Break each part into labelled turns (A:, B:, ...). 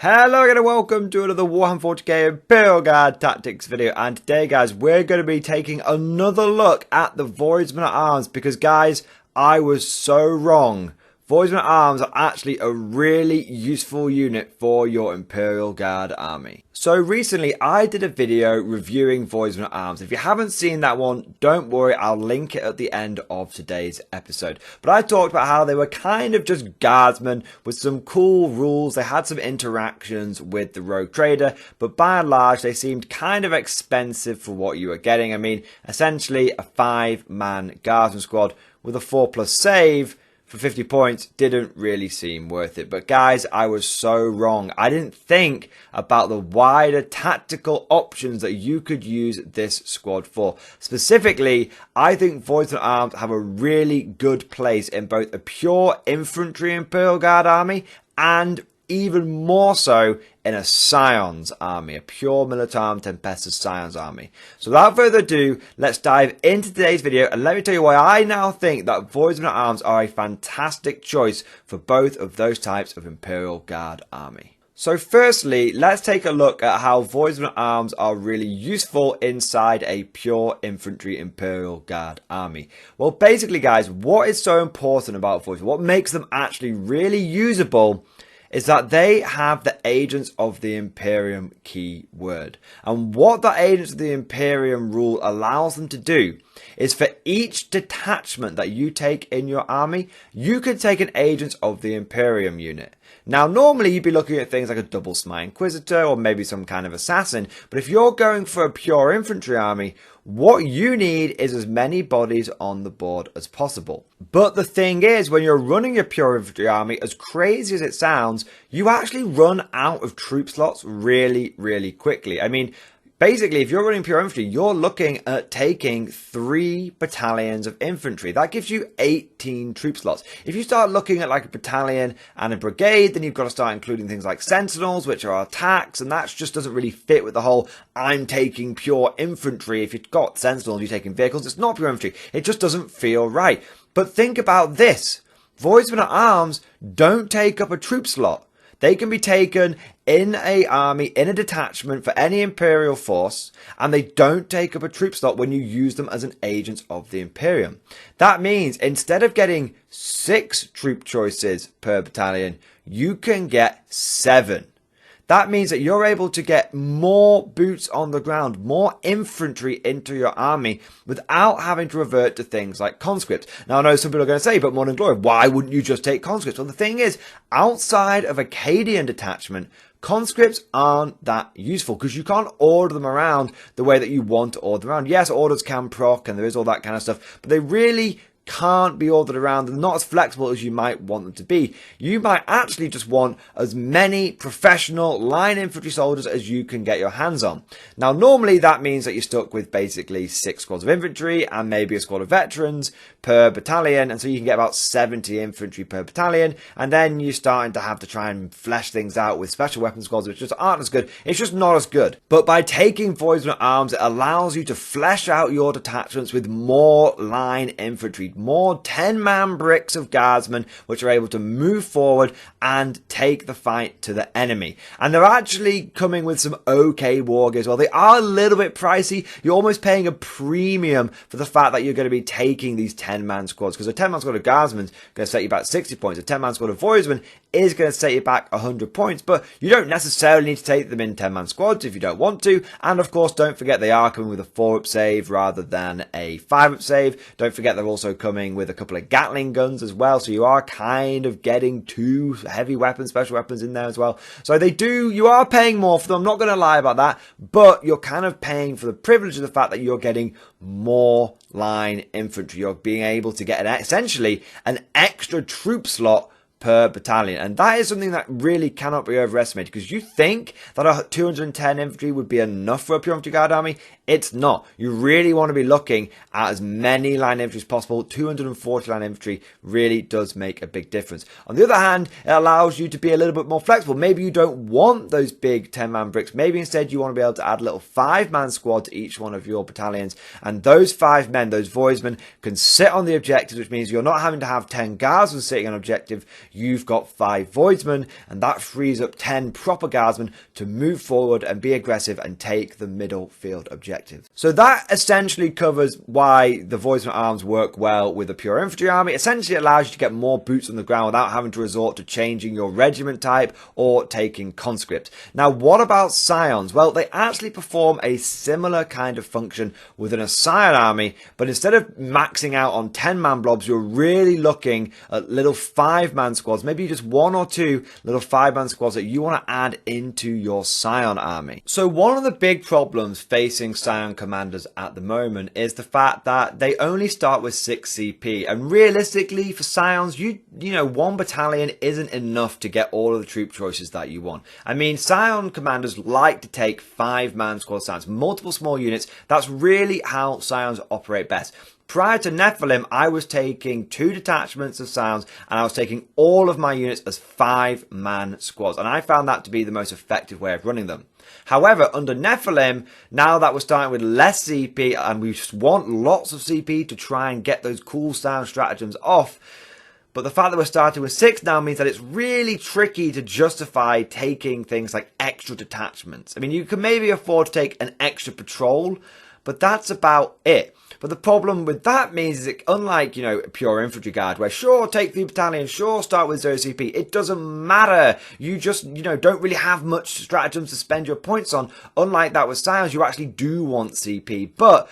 A: Hello again and welcome to another Warhammer 40k Imperial Guard Tactics video, and today guys we're going to be taking another look at the Voidsmen at Arms because guys I was so wrong. Voidsmen at Arms are actually a really useful unit for your Imperial Guard army. So recently I did a video reviewing Voidsmen at Arms. If you haven't seen that one, don't worry, I'll link it at the end of today's episode. But I talked about how they were kind of just guardsmen with some cool rules. They had some interactions with the rogue trader, but by and large they seemed kind of expensive for what you were getting. I mean, essentially a 5-man guardsman squad with a 4+ save for 50 points didn't really seem worth it. But guys, I was so wrong. I didn't think about the wider tactical options that you could use this squad for. Specifically, I think Voidsmen at Arms have a really good place in both a pure infantry Imperial Guard army and even more so in a Scion's army, a pure Militarum Tempestus Scion's army. So without further ado, let's dive into today's video and let me tell you why I now think that Voidsmen at Arms are a fantastic choice for both of those types of Imperial Guard army. So firstly, let's take a look at how Voidsmen at Arms are really useful inside a pure infantry Imperial Guard army. Well, basically guys, what is so important about Voidsmen, what makes them actually really usable, is that they have the Agents of the Imperium keyword. And what the Agents of the Imperium rule allows them to do is for each detachment that you take in your army, you can take an Agents of the Imperium unit. Now, normally you'd be looking at things like a double Smite Inquisitor or maybe some kind of assassin, but if you're going for a pure infantry army, what you need is as many bodies on the board as possible. But the thing is, when you're running your pure infantry army, as crazy as it sounds, you actually run out of troop slots really, really quickly. I mean, basically, if you're running pure infantry, you're looking at taking 3 battalions of infantry. That gives you 18 troop slots. If you start looking at like a battalion and a brigade, then you've got to start including things like sentinels, which are attacks, and that just doesn't really fit with the whole I'm taking pure infantry. If you've got sentinels, you're taking vehicles, it's not pure infantry. It just doesn't feel right. But think about this. Voidsmen at Arms don't take up a troop slot. They can be taken in a army, in a detachment for any Imperial force, and they don't take up a troop slot when you use them as an Agent of the Imperium. That means instead of getting 6 troop choices per battalion, you can get 7. That means that you're able to get more boots on the ground, more infantry into your army without having to revert to things like conscripts. Now, I know some people are going to say, but Morning Glory, why wouldn't you just take conscripts? Well, the thing is, outside of Acadian detachment, conscripts aren't that useful because you can't order them around the way that you want to order them around. Yes, orders can proc and there is all that kind of stuff, but they really can't be ordered around. They're not as flexible as you might want them to be. You might actually just want as many professional line infantry soldiers as you can get your hands on. Now, normally that means that you're stuck with basically 6 squads of infantry and maybe a squad of veterans per battalion, and so you can get about 70 infantry per battalion, and then you're starting to have to try and flesh things out with special weapon squads, which just aren't as good. It's just not as good. But by taking Voidsmen at Arms, it allows you to flesh out your detachments with more line infantry, more 10-man bricks of guardsmen, which are able to move forward and take the fight to the enemy. And they're actually coming with some okay war gears. Well, they are a little bit pricey. You're almost paying a premium for the fact that you're going to be taking these 10-man squads, because a 10-man squad of guardsmen is going to set you back 60 points. A 10-man squad of Voidsmen is going to set you back 100 points, but you don't necessarily need to take them in 10-man squads if you don't want to. And of course, don't forget they are coming with a 4-up save rather than a 5-up save. Don't forget they're also coming with a couple of Gatling guns as well, so you are kind of getting 2 heavy weapons, special weapons in there as well. So you are paying more for them, I'm not going to lie about that, but you're kind of paying for the privilege of the fact that you're getting more line infantry. You're being able to get essentially an extra troop slot per battalion, and that is something that really cannot be overestimated, because you think that a 210 infantry would be enough for a pure infantry guard army. It's not. You really want to be looking at as many line infantry as possible. 240 line infantry really does make a big difference. On the other hand, it allows you to be a little bit more flexible. Maybe you don't want those big 10-man bricks. Maybe instead you want to be able to add a little 5-man squad to each one of your battalions, and those 5 men, those Voidsmen, can sit on the objectives, which means you're not having to have 10 guardsmen sitting on objective. you've got 5 Voidsmen, and that frees up 10 proper guardsmen to move forward and be aggressive and take the middle field objective. So that essentially covers why the Voidsmen arms work well with a pure infantry army. Essentially it allows you to get more boots on the ground without having to resort to changing your regiment type or taking conscript. Now, what about Scions? Well, they actually perform a similar kind of function within a Scion army, but instead of maxing out on 10-man blobs, you're really looking at little 5-man squads, maybe just 1 or 2 little 5-man squads that you want to add into your Scion army. So one of the big problems facing Scion commanders at the moment is the fact that they only start with 6 CP, and realistically for Scions, you know, 1 battalion isn't enough to get all of the troop choices that you want. I mean, Scion commanders like to take 5-man squad Scions, multiple small units. That's really how Scions operate best. Prior to Nephilim, I was taking 2 detachments of Scions, and I was taking all of my units as 5-man squads, and I found that to be the most effective way of running them. However, under Nephilim, now that we're starting with less CP, and we just want lots of CP to try and get those cool down stratagems off, but the fact that we're starting with 6 now means that it's really tricky to justify taking things like extra detachments. I mean, you can maybe afford to take an extra patrol, but that's about it. But the problem with that means is that unlike, you know, a pure infantry guard, where sure, take 3 battalions, sure, start with 0 CP, it doesn't matter. You just, you know, don't really have much stratagems to spend your points on. Unlike that with Scions, you actually do want CP. But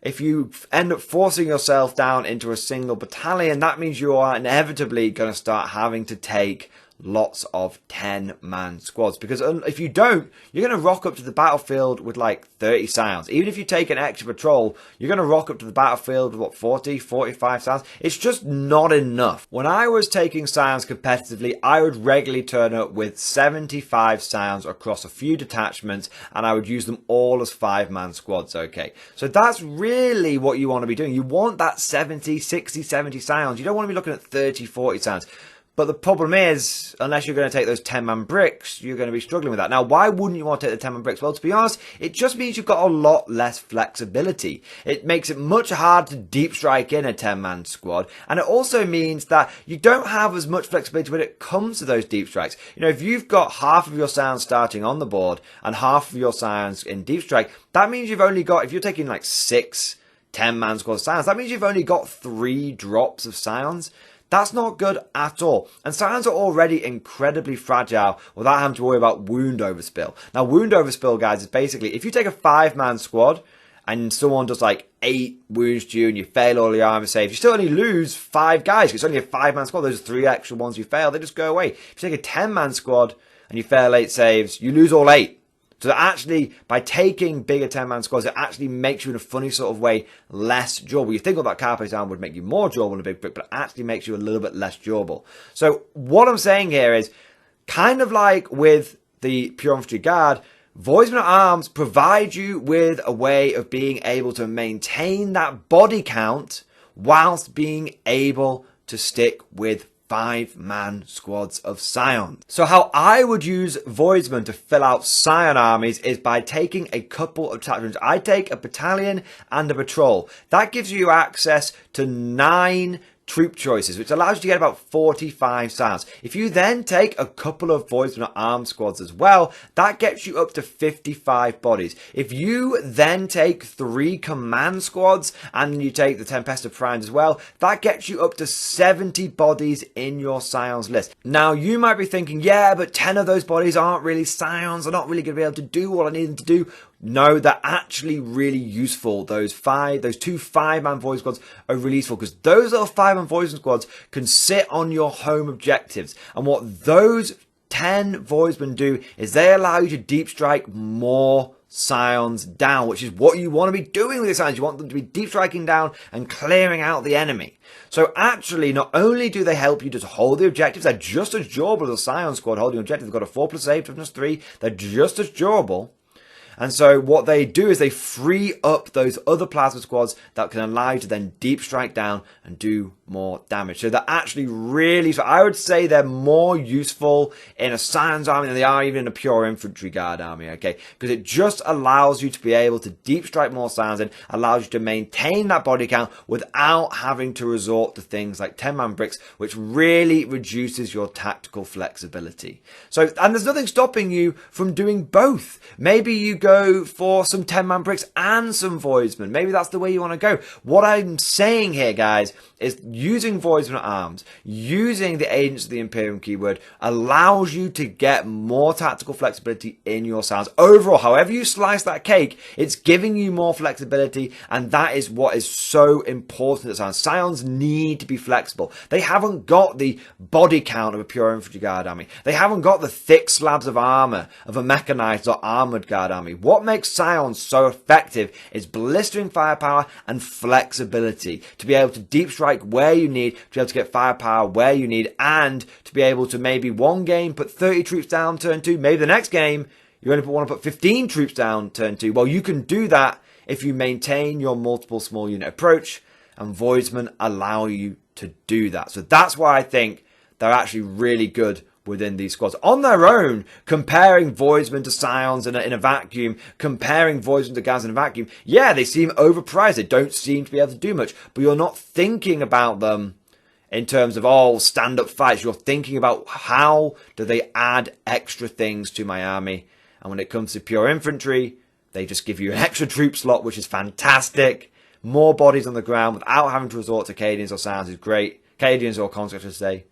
A: if you end up forcing yourself down into a single battalion, that means you are inevitably going to start having to take lots of 10-man squads, because if you don't, you're going to rock up to the battlefield with like 30 Scions. Even if you take an extra patrol, you're going to rock up to the battlefield with what, 40, 45 Scions? It's just not enough. When I was taking Scions competitively, I would regularly turn up with 75 Scions across a few detachments, and I would use them all as 5-man squads, okay? So that's really what you want to be doing. You want that 70, 60, 70 Scions. You don't want to be looking at 30, 40 Scions. But the problem is, unless you're going to take those 10-man bricks, you're going to be struggling with that. Now, why wouldn't you want to take the 10-man bricks? Well, to be honest, it just means you've got a lot less flexibility. It makes it much harder to deep strike in a 10-man squad. And it also means that you don't have as much flexibility when it comes to those deep strikes. You know, if you've got half of your Scions starting on the board and half of your Scions in deep strike, that means you've only got, if you're taking like 6 10-man squad Scions, that means you've only got 3 drops of Scions. That's not good at all. And Scions are already incredibly fragile without having to worry about wound overspill. Now, wound overspill, guys, is basically if you take a 5-man squad and someone does like 8 wounds to you and you fail all your armor saves, you still only lose 5 guys. It's only a 5-man squad. Those 3 extra ones you fail, they just go away. If you take a 10-man squad and you fail 8 saves, you lose all 8. So actually, by taking bigger 10-man squads, it actually makes you in a funny sort of way less durable. You think that Carpe Down would make you more durable in a big brick, but it actually makes you a little bit less durable. So what I'm saying here is, kind of like with the Pure Infantry Guard, Voidsmen Arms provide you with a way of being able to maintain that body count whilst being able to stick with 5-man squads of Scion. So how I would use Voidsmen to fill out Scion armies is by taking a couple of detachments. I take a battalion and a patrol. That gives you access to 9 troop choices, which allows you to get about 45 Scions. If you then take a couple of Voidsmen armed squads as well, that gets you up to 55 bodies. If you then take 3 command squads and you take the Tempesta Primes as well, that gets you up to 70 bodies in your Scions list. Now, you might be thinking, yeah, but 10 of those bodies aren't really Scions. They're not really going to be able to do what I need them to do. No, they're actually really useful. Those 2 5-man void squads are really useful because those little 5-man void squads can sit on your home objectives. And what those 10 Voidsmen do is they allow you to deep strike more Scions down, which is what you want to be doing with your Scions. You want them to be deep striking down and clearing out the enemy. So actually, not only do they help you to hold the objectives, they're just as durable as a Scion squad holding objectives. They've got a 4+8, toughness 3. They're just as durable. And so what they do is they free up those other plasma squads that can allow you to then deep strike down and do more damage. So they're actually really, so I would say they're more useful in a Scion's army than they are even in a pure infantry guard army, okay? Because it just allows you to be able to deep strike more Scions in, allows you to maintain that body count without having to resort to things like 10-man bricks, which really reduces your tactical flexibility. So, and there's nothing stopping you from doing both. Maybe you go for some 10-man bricks and some Voidsmen. Maybe that's the way you want to go. What I'm saying here, guys, is using Voidsmen arms, using the Agents of the Imperium keyword, allows you to get more tactical flexibility in your Scions. Overall, however you slice that cake, it's giving you more flexibility, and that is what is so important. Scions need to be flexible. They haven't got the body count of a pure infantry guard army. They haven't got the thick slabs of armor of a mechanized or armored guard army. What makes Scions so effective is blistering firepower and flexibility, to be able to deep strike where you need, to be able to get firepower where you need, and to be able to maybe one game put 30 troops down turn 2, maybe the next game you only want to put 15 troops down turn 2. Well, you can do that if you maintain your multiple small unit approach, and Voidsmen allow you to do that. So that's why I think they're actually really good within these squads. On their own, comparing Voidsmen to Scions in a vacuum, comparing Voidsmen to Guards in a vacuum, yeah, they seem overpriced. They don't seem to be able to do much, but you're not thinking about them in terms of, oh, stand-up fights. You're thinking about how do they add extra things to my army. And when it comes to pure infantry, they just give you an extra troop slot, which is fantastic. More bodies on the ground without having to resort to Cadians or Scions is great. Cadians or conscripts, I should say.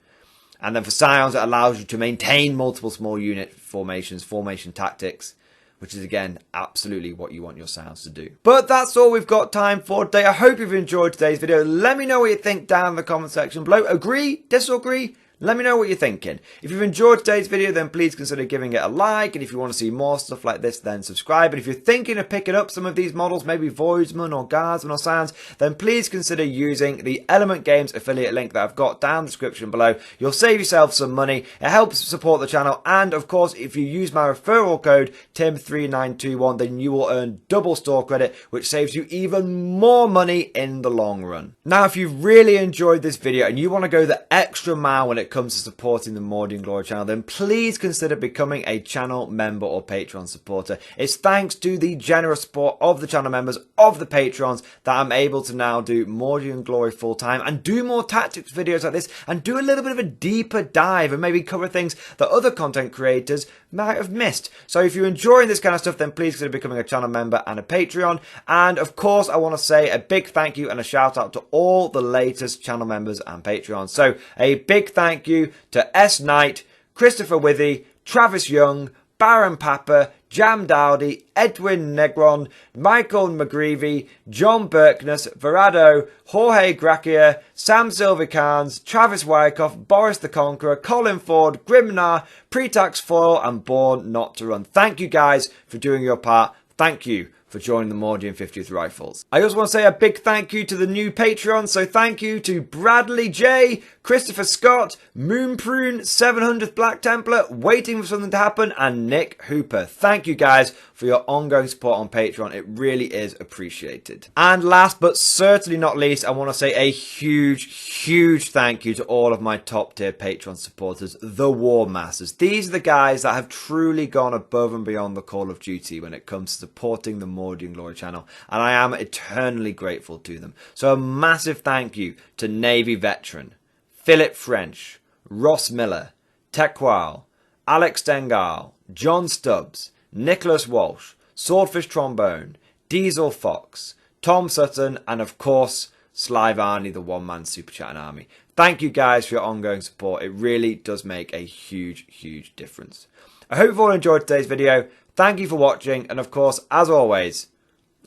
A: And then for Scions, it allows you to maintain multiple small unit formations, formation tactics, which is, again, absolutely what you want your Scions to do. But that's all we've got time for today. I hope you've enjoyed today's video. Let me know what you think down in the comment section below. Agree? Disagree? Let me know what you're thinking. If you've enjoyed today's video, then please consider giving it a like. And if you want to see more stuff like this, then subscribe. And if you're thinking of picking up some of these models, maybe Voidsmen or Guardsmen or Scions, then please consider using the Element Games affiliate link that I've got down in the description below. You'll save yourself some money. It helps support the channel. And of course, if you use my referral code, TIM3921, then you will earn double store credit, which saves you even more money in the long run. Now, if you've really enjoyed this video and you want to go the extra mile when it comes to supporting the Mordy and Glory channel, then please consider becoming a channel member or Patreon supporter. It's thanks to the generous support of the channel members, of the Patrons, that I'm able to now do Mordy and Glory full time and do more tactics videos like this and do a little bit of a deeper dive and maybe cover things that other content creators might have missed. So if you're enjoying this kind of stuff, then please consider becoming a channel member and a Patreon. And of course, I want to say a big thank you and a shout out to all the latest channel members and Patreons. So a big thank you to S. Knight, Christopher Withy, Travis Young, Baron Papa, Jam Dowdy, Edwin Negron, Michael McGreevy, John Berkness, Verado, Jorge Gracia, Sam Silvicans, Travis Wyckoff, Boris the Conqueror, Colin Ford, Grimnar, Pretax Foil, and Born Not to Run. Thank you guys for doing your part. Thank you for joining the Mordian 50th Rifles. I also want to say a big thank you to the new Patreon. So thank you to Bradley J, Christopher Scott, Moonprune, 700th Black Templar, Waiting for Something to Happen, and Nick Hooper. Thank you guys for your ongoing support on Patreon. It really is appreciated. And last but certainly not least, I want to say a huge thank you to all of my top tier Patreon supporters, the War Masters. These are the guys that have truly gone above and beyond the call of duty when it comes to supporting the Mordy and Glory channel, and I am eternally grateful to them. So a massive thank you to Navy Veteran, Philip French, Ross Miller, Tequal, Alex Dengal, John Stubbs, Nicholas Walsh, Swordfish Trombone, Diesel Fox, Tom Sutton, and of course, Sly Varney, the one-man Super Chatting Army. Thank you guys for your ongoing support. It really does make a huge difference. I hope you've all enjoyed today's video. Thank you for watching, and of course, as always,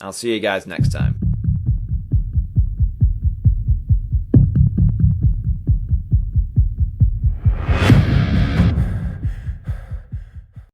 A: I'll see you guys next time.